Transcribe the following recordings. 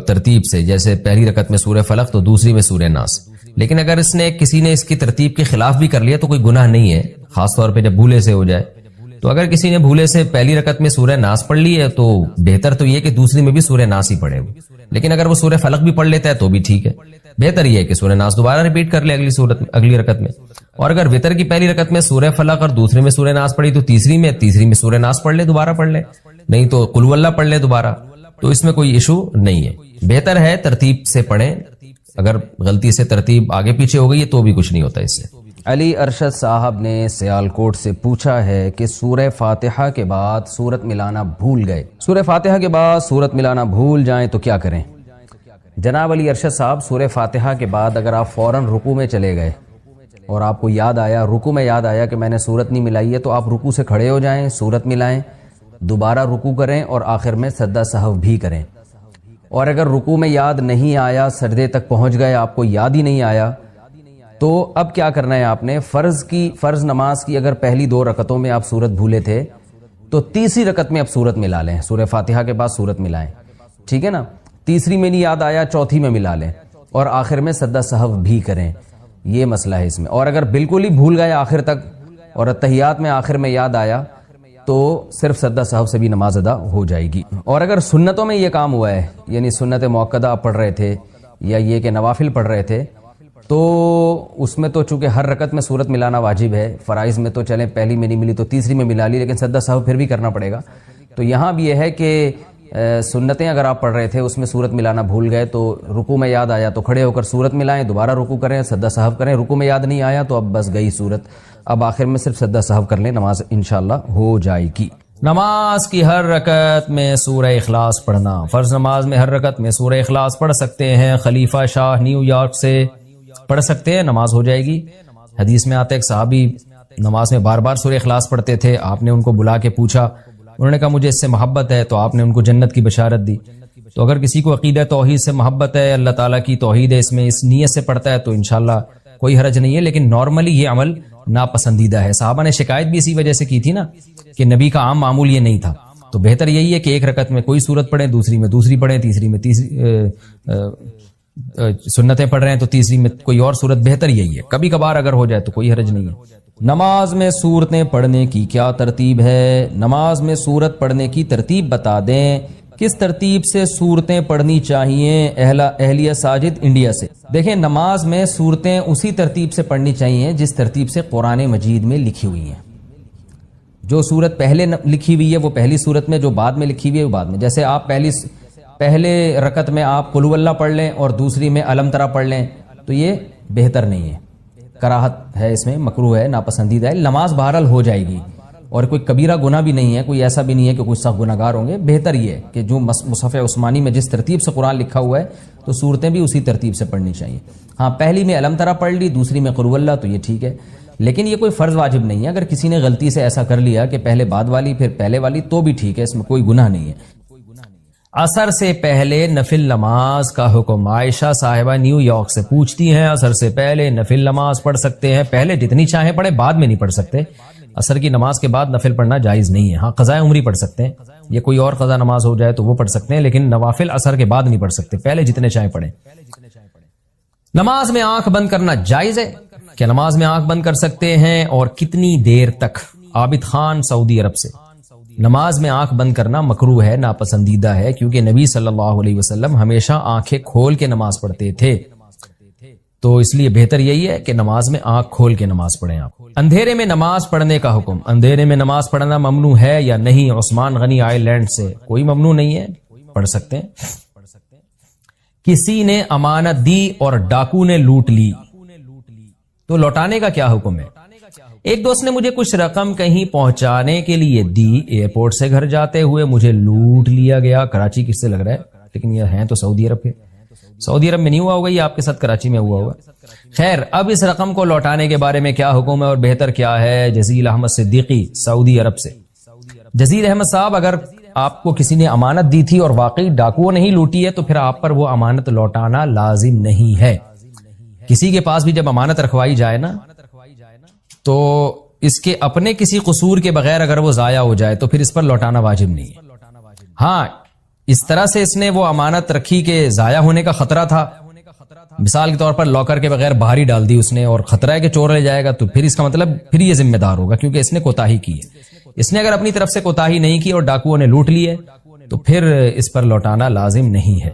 ترتیب سے، جیسے پہلی رکعت میں سورہ فلق تو دوسری میں سورہ ناس. لیکن اگر کسی نے اس کی ترتیب کے خلاف بھی کر لیا تو کوئی گناہ نہیں ہے، خاص طور پہ جب بھولے سے ہو جائے. تو اگر کسی نے بھولے سے پہلی رکعت میں سورہ ناس پڑھ لی ہے تو بہتر تو یہ کہ دوسری میں بھی سورہ ناس ہی پڑھے. لیکن اگر وہ سورہ فلق بھی پڑھ لیتا ہے تو بھی ٹھیک ہے، بہتر یہ ہے کہ سورہ ناس دوبارہ ریپیٹ کر لے اگلی رکعت میں. اور اگر وتر کی پہلی رکعت میں سورہ فلق اور دوسرے میں سورہ ناس پڑھی تو تیسری میں سورہ ناس پڑھ لے، دوبارہ پڑھ لے، نہیں تو قل اللہ پڑھ لے دوبارہ. تو اس میں کوئی ایشو نہیں ہے، بہتر ہے ترتیب سے پڑھیں. اگر غلطی سے ترتیب آگے پیچھے ہو گئی ہے تو بھی کچھ نہیں ہوتا اس سے. علی ارشد صاحب نے سیالکوٹ سے پوچھا ہے کہ سورہ فاتحہ کے بعد سورت ملانا بھول گئے، سورہ فاتحہ کے بعد سورت ملانا بھول جائیں تو کیا کریں؟ جناب علی ارشد صاحب، سورہ فاتحہ کے بعد اگر آپ فوراً رکوع میں چلے گئے اور آپ کو یاد آیا، رکوع میں یاد آیا کہ میں نے سورت نہیں ملائی ہے، تو آپ رکوع سے کھڑے ہو جائیں، سورت ملائیں، دوبارہ رکوع کریں اور آخر میں سجدہ سہو بھی کریں. اور اگر رکوع میں یاد نہیں آیا، سجدے تک پہنچ گئے، آپ کو یاد ہی نہیں آیا، تو اب کیا کرنا ہے آپ نے؟ فرض نماز کی اگر پہلی 2 رکعتوں میں آپ سورت بھولے تھے تو تیسری رکعت میں آپ سورت ملا لیں، سورہ فاتحہ کے بعد سورت ملائیں، ٹھیک ہے نا؟ تیسری میں نہیں یاد آیا، چوتھی میں ملا لیں اور آخر میں سجدہ سہو بھی کریں. یہ مسئلہ ہے اس میں. اور اگر بالکل ہی بھول گئے آخر تک اور اتحیات میں آخر میں یاد آیا تو صرف سجدہ سہو سے بھی نماز ادا ہو جائے گی. اور اگر سنتوں میں یہ کام ہوا ہے، یعنی سنت مؤکدہ آپ پڑھ رہے تھے یا یہ کہ نوافل پڑھ رہے تھے، تو اس میں تو چونکہ ہر رکعت میں سورت ملانا واجب ہے. فرائض میں تو چلیں پہلی میں نہیں ملی تو تیسری میں ملا لی، لیکن سجدہ سہو پھر بھی کرنا پڑے گا. تو یہاں بھی یہ ہے کہ سنتیں اگر آپ پڑھ رہے تھے اس میں سورت ملانا بھول گئے تو رکوع میں یاد آیا تو کھڑے ہو کر سورت ملائیں، دوبارہ رکوع کریں، سجدہ سہو کریں. رکوع میں یاد نہیں آیا تو اب بس گئی سورت، اب آخر میں صرف سجدہ سہو کر لیں، نماز انشاءاللہ ہو جائے گی. نماز کی ہر رکعت میں سورہ اخلاص پڑھنا، فرض نماز میں ہر رکعت میں سورہ اخلاص پڑھ سکتے ہیں. خلیفہ شاہ نیو یارک سے پڑھ سکتے ہیں، نماز ہو جائے گی. حدیث میں آتا ہے ایک صحابی نماز میں بار بار سورہ اخلاص پڑھتے تھے، آپ نے ان کو بلا کے پوچھا، انہوں نے کہا مجھے اس سے محبت ہے، تو آپ نے ان کو جنت کی بشارت دی. تو اگر کسی کو عقیدہ توحید سے محبت ہے، اللہ تعالیٰ کی توحید ہے، اس میں اس نیت سے پڑھتا ہے تو انشاءاللہ کوئی حرج نہیں ہے. لیکن نارملی یہ عمل ناپسندیدہ ہے. صحابہ نے شکایت بھی اسی وجہ سے کی تھی نا کہ نبی کا عام معمول یہ نہیں تھا. تو بہتر یہی ہے کہ ایک رکعت میں کوئی سورت پڑھیں، دوسری میں دوسری پڑھیں، تیسری میں سنتیں پڑھ رہے ہیں تو تیسری میں کوئی اور سورت، بہتر یہی ہے. کبھی کبھار اگر ہو جائے تو کوئی حرج نہیں ہے. نماز میں سورتیں پڑھنے کی کیا ترتیب ہے؟ نماز میں سورت پڑھنے کی ترتیب بتا دیں. کس ترتیب سے سورتیں پڑھنی چاہیے؟ اہلیہ ساجد انڈیا سے. دیکھیں، نماز میں سورتیں اسی ترتیب سے پڑھنی چاہیے جس ترتیب سے قرآن مجید میں لکھی ہوئی ہیں. جو سورت پہلے لکھی ہوئی ہے وہ پہلی سورت میں، جو بعد میں لکھی ہوئی ہے وہ بعد میں. جیسے آپ پہلے رکعت میں آپ قل اللہ پڑھ لیں اور دوسری میں الم ترا پڑھ لیں تو یہ بہتر نہیں ہے، کراہت ہے، اس میں مکروہ ہے، ناپسندیدہ ہے. نماز بہرحال ہو جائے گی اور کوئی کبیرہ گناہ بھی نہیں ہے، کوئی ایسا بھی نہیں ہے کہ کوئی سخت گناہ گار ہوں گے. بہتر یہ ہے کہ جو مصحف عثمانی میں جس ترتیب سے قرآن لکھا ہوا ہے تو صورتیں بھی اسی ترتیب سے پڑھنی چاہیے. ہاں، پہلی میں الم ترا پڑھ لی، دوسری میں قل اللہ، تو یہ ٹھیک ہے. لیکن یہ کوئی فرض واجب نہیں ہے. اگر کسی نے غلطی سے ایسا کر لیا کہ پہلے بعد والی پھر پہلے والی تو بھی ٹھیک ہے، اس میں کوئی گناہ نہیں ہے. عصر سے پہلے نفل نماز کا حکم. عائشہ صاحبہ نیو یارک سے پوچھتی ہیں، عصر سے پہلے نفل نماز پڑھ سکتے ہیں؟ پہلے جتنی چاہیں پڑھیں، بعد میں نہیں پڑھ سکتے. عصر کی نماز کے بعد نفل پڑھنا جائز نہیں ہے. ہاں، قضاء عمری پڑھ سکتے ہیں، یہ کوئی اور قضا نماز ہو جائے تو وہ پڑھ سکتے ہیں، لیکن نوافل عصر کے بعد نہیں پڑھ سکتے، پہلے جتنے چاہیں پڑھیں. نماز میں آنکھ بند کرنا جائز ہے؟ کیا نماز میں آنکھ بند کر سکتے ہیں اور کتنی دیر تک؟ عابد خان سعودی عرب سے. نماز میں آنکھ بند کرنا مکروہ ہے، ناپسندیدہ ہے، کیونکہ نبی صلی اللہ علیہ وسلم ہمیشہ آنکھیں کھول کے نماز پڑھتے تھے. تو اس لیے بہتر یہی ہے کہ نماز میں آنکھ کھول کے نماز پڑھیں. آپ اندھیرے میں نماز پڑھنے کا حکم. اندھیرے میں نماز پڑھنا ممنوع ہے یا نہیں؟ عثمان غنی آئی لینڈ سے. کوئی ممنوع نہیں ہے، پڑھ سکتے ہیں. کسی نے امانت دی اور ڈاکو نے لوٹ لی تو لوٹانے کا کیا حکم ہے؟ ایک دوست نے مجھے کچھ رقم کہیں پہنچانے کے لیے دی، ایئرپورٹ سے گھر جاتے ہوئے مجھے لوٹ لیا گیا. کراچی کس سے لگ رہا ہے، لیکن یہ ہیں تو سعودی عرب کے. سعودی عرب میں نہیں ہوا ہوگا، یہ آپ کے ساتھ کراچی میں ہوا ہوگا. خیر، اب اس رقم کو لوٹانے کے بارے میں کیا حکم ہے اور بہتر کیا ہے؟ جزیل احمد صدیقی سعودی عرب سے. جزیل احمد صاحب، اگر آپ کو کسی نے امانت دی تھی اور واقعی ڈاکو نہیں لوٹی ہے تو پھر آپ پر وہ امانت لوٹانا لازم نہیں ہے. کسی کے پاس بھی جب امانت رکھوائی جائے نا تو اس کے اپنے کسی قصور کے بغیر اگر وہ ضائع ہو جائے تو پھر اس پر لوٹانا واجب نہیں ہے. ہاں، اس طرح سے اس نے وہ امانت رکھی کہ ضائع ہونے کا خطرہ تھا. مثال کے طور پر لاکر کے بغیر باہر ہی ڈال دی اس نے, اور خطرہ ہے کہ چور لے جائے گا, تو پھر اس کا مطلب پھر یہ ذمہ دار ہوگا کیونکہ اس نے کوتاہی کی ہے. اس نے اگر اپنی طرف سے کوتاہی نہیں کی اور ڈاکوؤں نے لوٹ لی ہے تو پھر اس پر لوٹانا لازم نہیں ہے.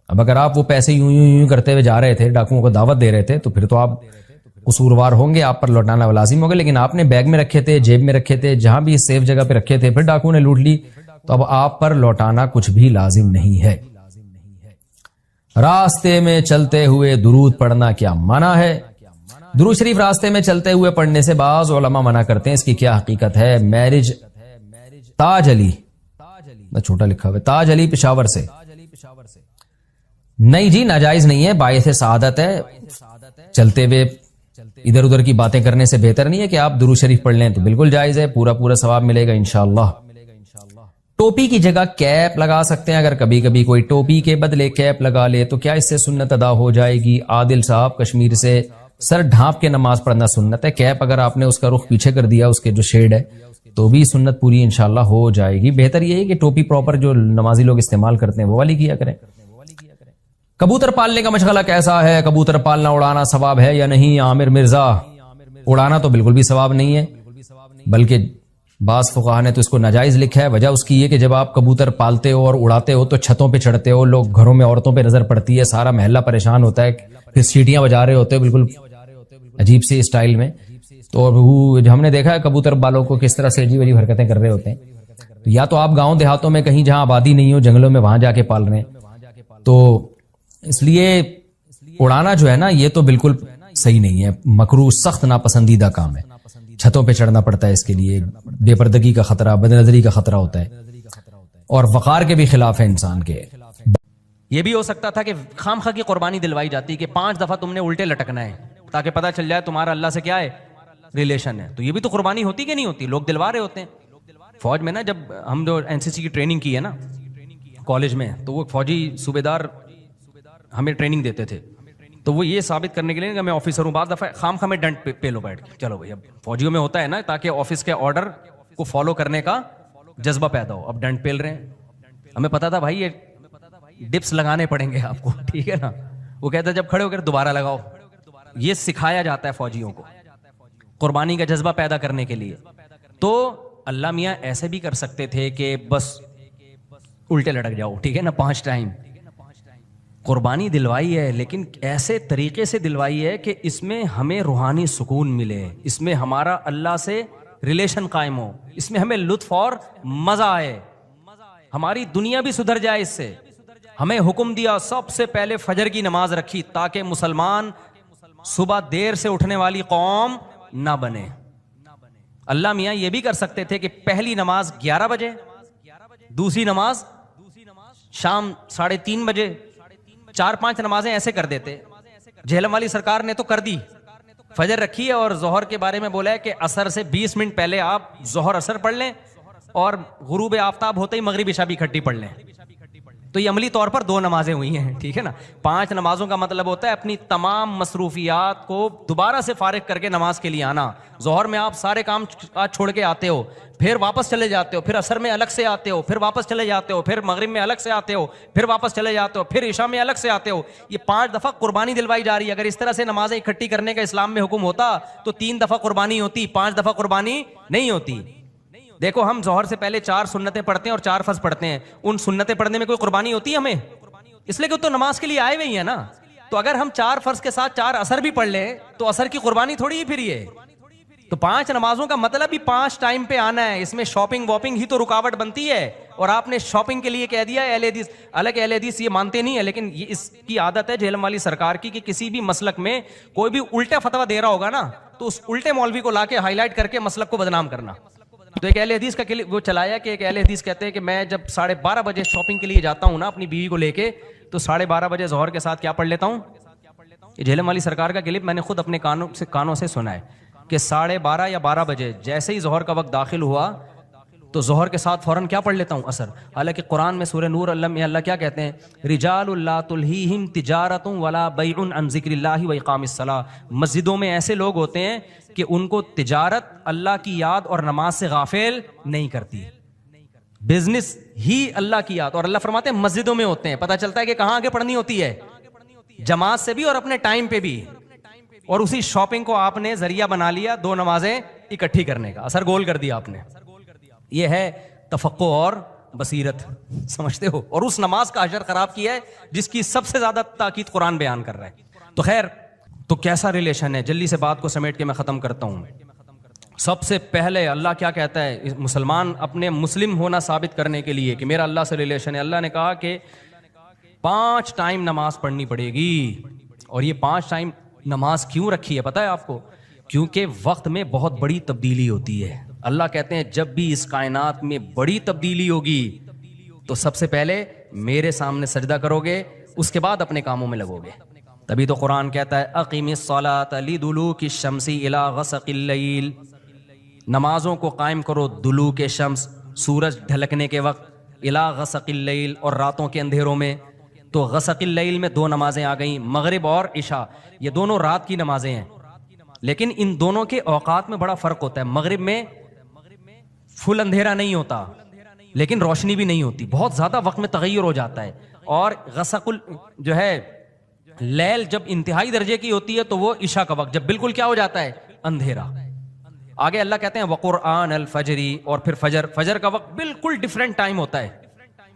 اب اگر آپ وہ پیسے یوں یوں یوں کرتے ہوئے جا رہے تھے, ڈاکوؤں کو دعوت دے رہے تھے, تو پھر تو آپ قصوروار ہوں گے, آپ پر لوٹانا لازم ہوگا. لیکن آپ نے بیگ میں رکھے تھے, جیب میں رکھے تھے, جہاں بھی سیف جگہ پہ رکھے تھے, پھر ڈاکوؤں نے لوٹ لی, تو اب آپ پر لوٹانا کچھ بھی لازم نہیں ہے. راستے میں چلتے ہوئے درود پڑھنا کیا منع ہے؟ درود شریف راستے میں چلتے ہوئے پڑھنے سے بعض علماء منع کرتے ہیں. اس کی کیا حقیقت ہے؟ میرج تاج علی, چھوٹا لکھا ہوا, تاج علی پشاور سے. نہیں جی, ناجائز نہیں ہے, باعث سعادت ہے. چلتے ہوئے ادھر ادھر کی باتیں کرنے سے بہتر نہیں ہے کہ آپ درود شریف پڑھ لیں, تو بالکل جائز ہے, پورا پورا ثواب ملے گا انشاءاللہ. ٹوپی کی جگہ کیپ لگا سکتے ہیں. اگر کبھی کبھی کوئی ٹوپی کے بدلے کیپ لگا لے تو کیا اس سے سنت ادا ہو جائے گی؟ عادل صاحب کشمیر سے. سر ڈھانپ کے نماز پڑھنا سنت ہے. کیپ اگر آپ نے اس کا رخ پیچھے کر دیا, اس کے جو شیڈ ہے, تو بھی سنت پوری انشاءاللہ ہو جائے گی. بہتر یہ ہے کہ ٹوپی پراپر جو نمازی لوگ استعمال کرتے ہیں وہ والی کیا کریں. کبوتر پالنے کا مشغلہ کیسا ہے؟ کبوتر پالنا اڑانا ثواب ہے یا نہیں؟ عامر مرزا, اڑانا تو بالکل بھی ثواب نہیں ہے, بلکہ بعض فقہا نے تو اس کو ناجائز لکھا ہے. وجہ اس کی یہ کہ جب آپ کبوتر پالتے ہو اور اڑاتے ہو تو چھتوں پہ چڑھتے ہو, لوگ گھروں میں عورتوں پہ نظر پڑتی ہے, سارا محلہ پریشان ہوتا ہے, پھر سیٹیاں بجا رہے ہوتے ہیں بالکل عجیب سی اسٹائل میں. تو ہم نے دیکھا ہے کبوتر بالوں کو کس طرح سے عجیب عجیب حرکتیں کر رہے ہوتے ہیں. تو یا تو آپ گاؤں دیہاتوں میں کہیں جہاں آبادی نہیں ہو, جنگلوں میں, وہاں جا کے پال رہے ہیں. تو اس لیے اڑانا جو ہے نا, یہ تو بالکل صحیح نہیں ہے, مکروہ, سخت ناپسندیدہ کام ہے. چھتوں پہ چڑھنا پڑتا ہے اس کے لیے, بے پردگی کا خطرہ, بد نظری کا خطرہ ہوتا ہے, اور وقار کے بھی خلاف ہے انسان کے. یہ بھی ہو سکتا تھا کہ خام خواہ کی قربانی دلوائی جاتی کہ 5 دفعہ تم نے الٹے لٹکنا ہے تاکہ پتہ چل جائے تمہارا اللہ سے کیا ہے ریلیشن ہے. تو یہ بھی تو قربانی ہوتی کہ نہیں ہوتی؟ لوگ دلوا رہے ہوتے ہیں. فوج میں نا, جب ہم جو NCC کی ٹریننگ کی ہے نا کالج میں, تو وہ فوجی صوبیدار ہمیں ٹریننگ دیتے تھے. تو وہ یہ ثابت کرنے کے لیے کہ میں آفیسر ہوں, بعض دفعہ خام خواہ میں ڈنڈ پہ لو بیٹھ کے, چلو بھائی اب فوجیوں میں ہوتا ہے نا, تاکہ آفس کے آرڈر کو فالو کرنے کا جذبہ پیدا ہو. اب ڈنڈ پیل رہے ہیں, ہمیں پتا تھا بھائی یہ ڈپس لگانے پڑیں گے آپ کو, ٹھیک ہے نا. وہ کہتا ہے جب کھڑے ہو کر دوبارہ لگاؤ. یہ سکھایا جاتا ہے فوجیوں کو قربانی کا جذبہ پیدا کرنے کے لیے. تو اللہ میاں ایسے بھی کر سکتے تھے کہ بس الٹے لٹک جاؤ, ٹھیک ہے نا, 5 ٹائم. قربانی دلوائی ہے, لیکن ایسے طریقے سے دلوائی ہے کہ اس میں ہمیں روحانی سکون ملے, اس میں ہمارا اللہ سے ریلیشن قائم ہو, اس میں ہمیں لطف اور مزہ آئے, ہماری دنیا بھی سدھر جائے اس سے. ہمیں حکم دیا سب سے پہلے فجر کی نماز رکھی تاکہ مسلمان صبح دیر سے اٹھنے والی قوم نہ بنے. اللہ میاں یہ بھی کر سکتے تھے کہ پہلی نماز 11 بجے, دوسری نماز شام 3:30 بجے, 4-5 نمازیں ایسے کر دیتے. جہلم والی سرکار نے تو کر دی, فجر رکھی ہے اور ظہر کے بارے میں بولا ہے کہ عصر سے 20 منٹ پہلے آپ ظہر عصر پڑھ لیں, اور غروب آفتاب ہوتے ہی مغرب عشاء بھی اکٹھی پڑھ لیں. تو یہ عملی طور پر 2 نمازیں ہوئی ہیں, ٹھیک ہے نا. 5 نمازوں کا مطلب ہوتا ہے اپنی تمام مصروفیات کو دوبارہ سے فارغ کر کے نماز کے لیے آنا. ظہر میں آپ سارے کام چھوڑ کے آتے ہو, پھر واپس چلے جاتے ہو, پھر عصر میں الگ سے آتے ہو, پھر واپس چلے جاتے ہو, پھر مغرب میں الگ سے آتے ہو, پھر واپس چلے جاتے ہو, پھر عشاء میں الگ سے آتے ہو. یہ 5 دفعہ قربانی دلوائی جا رہی ہے. اگر اس طرح سے نمازیں اکٹھی کرنے کا اسلام میں حکم ہوتا تو 3 دفعہ قربانی ہوتی, 5 دفعہ قربانی نہیں ہوتی. دیکھو ہم ظہر سے پہلے 4 سنتیں پڑھتے ہیں اور 4 فرض پڑھتے ہیں. ان سنتیں پڑھنے میں کوئی قربانی ہوتی ہے ہمیں؟ اس لیے کہ تو نماز کے لیے آئے ہوئے ہیں نا. تو اگر ہم 4 فرض کے ساتھ 4 عصر بھی پڑھ لیں تو عصر کی قربانی تھوڑی ہی پھر یہ. تو 5 نمازوں کا مطلب ہی 5 ٹائم پہ آنا ہے. اس میں شاپنگ واپنگ ہی تو رکاوٹ بنتی ہے, اور آپ نے شاپنگ کے لیے کہہ دیا اہل حدیث. حالانکہ اہل حدیث یہ مانتے نہیں ہے, لیکن یہ اس کی عادت ہے جہلم والی سرکار کی کہ کسی بھی مسلک میں کوئی بھی الٹا فتویٰ دے رہا ہوگا نا تو اس الٹے مولوی کو لا کے ہائی لائٹ کر کے مسلک کو بدنام کرنا. تو ایک اہل حدیث کا وہ چلایا کہ ایک اہل حدیث کہتے ہیں کہ میں جب 12:30 بجے شاپنگ کے لیے جاتا ہوں نا اپنی بیوی کو لے کے, تو 12:30 بجے ظہر کے ساتھ کیا پڑھ لیتا ہوں. یہ جہلم والی سرکار کا کلپ میں نے خود اپنے کانوں سے سنا ہے کہ 12:30 یا 12 بجے جیسے ہی ظہر کا وقت داخل ہوا تو ظہر کے ساتھ فوراً کیا پڑھ لیتا ہوں, عصر. حالانکہ قرآن میں سورہ نور میں اللہ کیا کہتے ہیں, رجال لا تلہیہم تجارت ولا بیع عن ذکر اللہ و اقام الصلاۃ. مسجدوں میں ایسے لوگ ہوتے ہیں کہ ان کو تجارت اللہ کی یاد اور نماز سے غافل نہیں کرتی. بزنس ہی اللہ کی یاد. اور اللہ فرماتے ہیں مسجدوں میں ہوتے ہیں. پتہ چلتا ہے کہ کہاں آگے پڑھنی ہوتی ہے, جماعت سے بھی اور اپنے ٹائم پہ بھی. اور اسی شاپنگ کو آپ نے ذریعہ بنا لیا 2 نمازیں اکٹھی کرنے کا, اثر گول کر دیا آپ نے. یہ ہے تفقع اور بصیرت, سمجھتے ہو. اور اس نماز کا اجر خراب کیا ہے جس کی سب سے زیادہ تاکید قرآن بیان کر رہا ہے. تو خیر, تو کیسا ریلیشن ہے, جلدی سے بات کو سمیٹ کے میں ختم کرتا ہوں. سب سے پہلے اللہ کیا کہتا ہے, مسلمان اپنے مسلم ہونا ثابت کرنے کے لیے کہ میرا اللہ سے ریلیشن ہے, اللہ نے کہا کہ 5 ٹائم نماز پڑھنی پڑے گی. اور یہ 5 ٹائم نماز کیوں رکھی ہے پتہ ہے آپ کو؟ کیونکہ وقت میں بہت بڑی تبدیلی ہوتی ہے. اللہ کہتے ہیں جب بھی اس کائنات میں بڑی تبدیلی ہوگی تو سب سے پہلے میرے سامنے سجدہ کرو گے, اس کے بعد اپنے کاموں میں لگو گے. تبھی تو قرآن کہتا ہے اقیم الصلاۃ لدلوک الشمس الی غسق اللیل, نمازوں کو قائم کرو دلوک شمس, سورج ڈھلکنے کے وقت, الی غسق اللیل, اور راتوں کے اندھیروں میں. تو غسق اللیل میں 2 نمازیں آ گئیں, مغرب اور عشاء. یہ دونوں رات کی نمازیں ہیں, لیکن ان دونوں کے اوقات میں بڑا فرق ہوتا ہے. مغرب میں فل اندھیرا نہیں ہوتا لیکن روشنی بھی نہیں ہوتی, بہت زیادہ وقت میں تغیر ہو جاتا ہے. اور غسق جو ہے لیل جب انتہائی درجے کی ہوتی ہے تو وہ عشاء کا وقت, جب بالکل کیا ہو جاتا ہے, اندھیرا. آگے اللہ کہتے ہیں وقرآن الفجر, اور پھر فجر کا وقت بالکل ڈیفرنٹ ٹائم ہوتا ہے.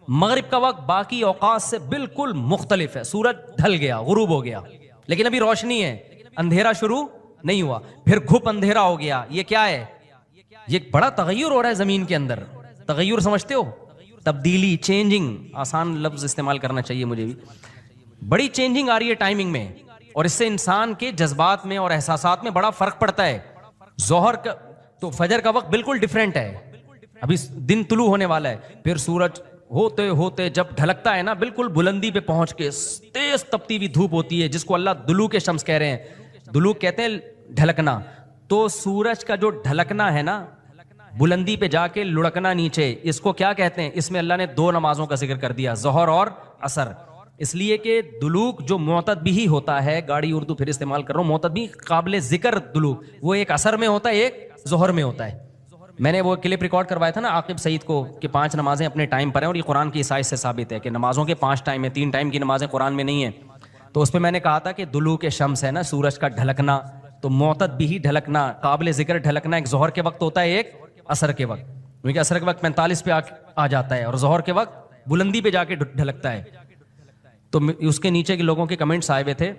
مغرب کا وقت باقی اوقات سے بالکل مختلف ہے. سورج ڈھل گیا, غروب ہو گیا, لیکن ابھی روشنی ہے, اندھیرا شروع نہیں ہوا. پھر گھپ اندھیرا ہو گیا. یہ کیا ہے؟ یہ بڑا تغیر ہو رہا ہے زمین کے اندر. تغیر سمجھتے ہو, تبدیلی, چینجنگ, آسان لفظ استعمال کرنا چاہیے مجھے بھی. بڑی چینجنگ آ رہی ہے ٹائمنگ میں, اور اس سے انسان کے جذبات میں اور احساسات میں بڑا فرق پڑتا ہے. ظہر کا تو فجر کا وقت بالکل ڈیفرنٹ ہے, ابھی دن طلوع ہونے والا ہے. پھر سورج ہوتے ہوتے جب ڈھلکتا ہے نا, بالکل بلندی پہ پہنچ کے تیز تپتی ہوئی دھوپ ہوتی ہے, جس کو اللہ دلوک شمس کہہ رہے ہیں. دلوک کہتے ہیں ڈھلکنا. تو سورج کا جو ڈھلکنا ہے نا, بلندی پہ جا کے لڑکنا نیچے, اس کو کیا کہتے ہیں؟ اس میں اللہ نے 2 نمازوں کا ذکر کر دیا, ظہر اور عصر. اس لیے کہ دلوک جو معتد بھی ہوتا ہے, گاڑی اردو پھر استعمال کر رہا ہوں, معتد بھی قابل ذکر دلوک, وہ ایک عصر میں ہوتا ہے, ایک ظہر میں ہوتا ہے. میں نے وہ کلپ ریکارڈ کروایا تھا نا عاقب سعید کو کہ 5 نمازیں اپنے ٹائم پر ہیں, اور یہ قرآن کی عیسائی سے ثابت ہے کہ نمازوں کے 5 ٹائم ہیں, 3 ٹائم کی نمازیں قرآن میں نہیں ہیں. تو اس پہ میں نے کہا تھا کہ دلوک شمس ہے نا, سورج کا ڈھلکنا, تو معتد بھی ڈھلکنا, قابل ذکر ڈھلکنا ایک ظہر کے وقت ہوتا ہے, ایک عصر کے وقت. کیونکہ عصر کے وقت 45 پہ آ جاتا ہے, اور ظہر کے وقت بلندی پہ جا کے ڈھلکتا ہے. تو اس کے نیچے کے لوگوں کے کمنٹس آئے ہوئے تھے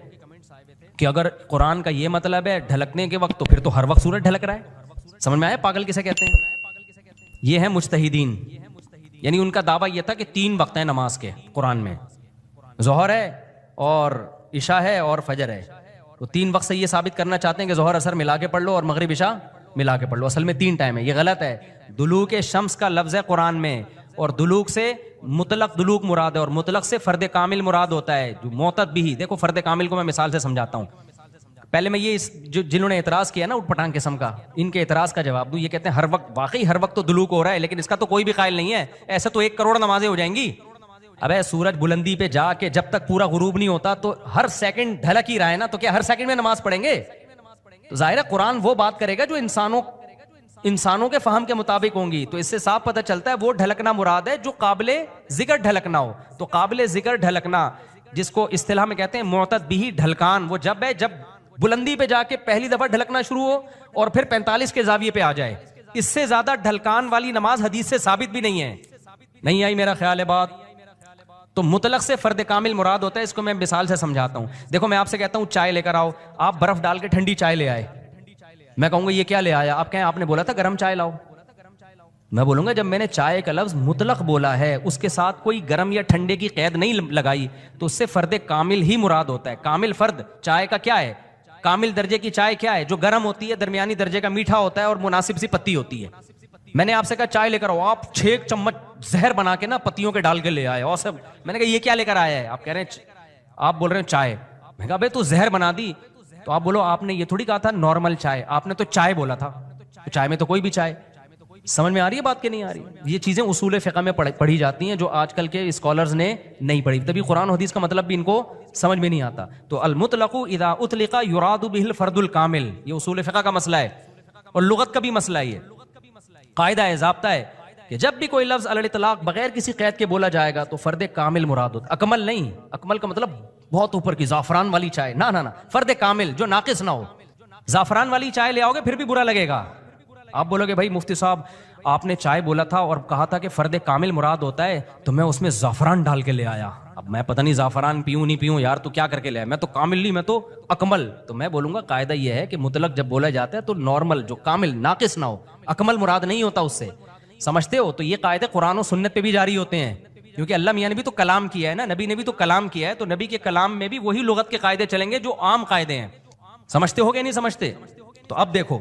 کہ اگر قرآن کا یہ مطلب ہے ڈھلکنے کے وقت, تو پھر تو ہر وقت سورج ڈھلک رہا ہے. سمجھ میں آیا پاگل کسے کہتے ہیں؟ یہ ہے مجتہدین. یعنی ان کا دعویٰ یہ تھا کہ 3 وقت ہیں نماز کے قرآن میں, ظہر ہے اور عشاء ہے اور فجر ہے. تو 3 وقت سے یہ ثابت کرنا چاہتے ہیں کہ ظہر عصر ملا کے پڑھ لو اور مغرب عشاء ملا کے پڑھ لو. اصل میں 3 ٹائم ہے, یہ غلط ہے. دلوک شمس کا لفظ ہے قرآن میں, اور دلوک سے مطلق دلوک مراد ہے, اور مطلق سے فرد کامل مراد ہوتا ہے, جو معتد بھی. دیکھو فرد کامل کو میں مثال سے سمجھاتا ہوں. پہلے میں یہ جنہوں نے اعتراض کیا نا اٹھ پٹانگ قسم کا, ان کے اعتراض کا جواب دوں. یہ کہتے ہیں ہر وقت, واقعی ہر وقت تو دلوک ہو رہا ہے, لیکن اس کا تو کوئی بھی قائل نہیں ہے. ایسے تو 1 کروڑ نمازیں ہو جائیں گی. ابے سورج بلندی پہ جا کے جب تک پورا غروب نہیں ہوتا تو ہر سیکنڈ ڈھلک ہی رہا ہے نا, تو کیا ہر سیکنڈ میں نماز پڑھیں گے؟ تو ظاہر ہے قرآن وہ بات کرے گا جو انسانوں کے فہم کے مطابق ہوں گی. تو اس سے صاف پتہ چلتا ہے وہ ڈھلکنا مراد ہے جو قابل ذکر ڈھلکنا ہو. تو قابل ذکر ڈھلکنا, جس کو اصطلاح میں کہتے ہیں معتد بھی ڈھلکان, وہ جب ہے جب بلندی پہ جا کے پہلی دفعہ ڈھلکنا شروع ہو اور پھر 45 کے زاویے پہ آ جائے. اس سے زیادہ ڈھلکان والی نماز حدیث سے ثابت بھی نہیں ہے. نہیں آئی میرا خیال ہے بات؟ تو مطلق سے فرد کامل مراد ہوتا ہے. اس کو میں مثال سے سمجھاتا ہوں. دیکھو میں آپ سے کہتا ہوں چائے لے کر آؤ, آپ برف ڈال کے ٹھنڈی چائے لے آئے. میں کہوں گا یہ کیا لے آیا؟ آپ کہیں آپ نے بولا تھا گرم چائے لاؤ. میں بولوں گا جب میں نے چائے کا لفظ مطلق بولا ہے, اس کے ساتھ کوئی گرم یا ٹھنڈے کی قید نہیں لگائی, تو اس سے فرد کامل ہی مراد ہوتا ہے. کامل فرد چائے کا کیا ہے؟ کامل درجے کی چائے کیا ہے؟ جو گرم ہوتی ہے, درمیانی درجے کا میٹھا ہوتا ہے اور مناسب سی پتی ہوتی ہے. میں نے آپ سے کہا چائے لے کر آؤ, آپ 6 چمچ زہر بنا کے نا پتیوں کے ڈال کے لے آئے, اور سب میں نے کہا یہ کیا لے کر آیا ہے؟ آپ کہہ رہے ہیں, آپ بول رہے ہیں چائے. میں کہا بھائی تو زہر بنا دی. تو آپ بولو آپ نے یہ تھوڑی کہا تھا نارمل چائے, آپ نے تو چائے بولا تھا. تو چائے میں تو کوئی بھی چائے. سمجھ میں آ رہی ہے بات کہ نہیں آ رہی؟ یہ چیزیں اصول فقہ میں پڑھی جاتی ہیں جو آج کل کے اسکالرز نے نہیں پڑھی, تبھی قرآن حدیث کا مطلب بھی ان کو سمجھ میں نہیں آتا. تو المطلق اذا اطلق یراد به الفرد الکامل, یہ اصول فقہ کا مسئلہ ہے اور لغت کا بھی مسئلہ ہے. قاعدہ ہے, ضابطہ ہے کہ جب بھی کوئی لفظ علی الاطلاق بغیر کسی قید کے بولا جائے گا تو فرد کامل مراد ہوتا. اکمل نہیں، اکمل کا مطلب بہت اوپر کی زعفران والی چائے، نہ نہ نہ، فرد کامل جو ناقص نہ ہو. زعفران والی چائے لے آؤ گے پھر بھی برا لگے گا. آپ بولو گے بھائی مفتی صاحب آپ نے چائے بولا تھا اور کہا تھا کہ فرد کامل مراد ہوتا ہے تو میں اس میں زعفران ڈال کے لے آیا. اب میں پتہ نہیں زعفران پیوں نہیں پیوں یار، تو کیا کر کے لے آیا؟ میں تو کامل نہیں، میں تو اکمل. تو میں بولوں گا قاعدہ یہ ہے کہ مطلق جب بولا جاتا ہے تو نارمل جو کامل ناقص نہ ہو، اکمل مراد نہیں ہوتا اس سے. سمجھتے ہو؟ تو یہ قاعدے قرآن و سنت پہ بھی جاری ہوتے ہیں، کیونکہ اللہ میاں نے بھی تو کلام کیا ہے نا، نبی نے بھی تو کلام کیا ہے، تو نبی کے کلام میں بھی وہی لغت کے قاعدے چلیں گے جو عام قاعدے ہیں. سمجھتے ہو گے نہیں سمجھتے؟ تو اب دیکھو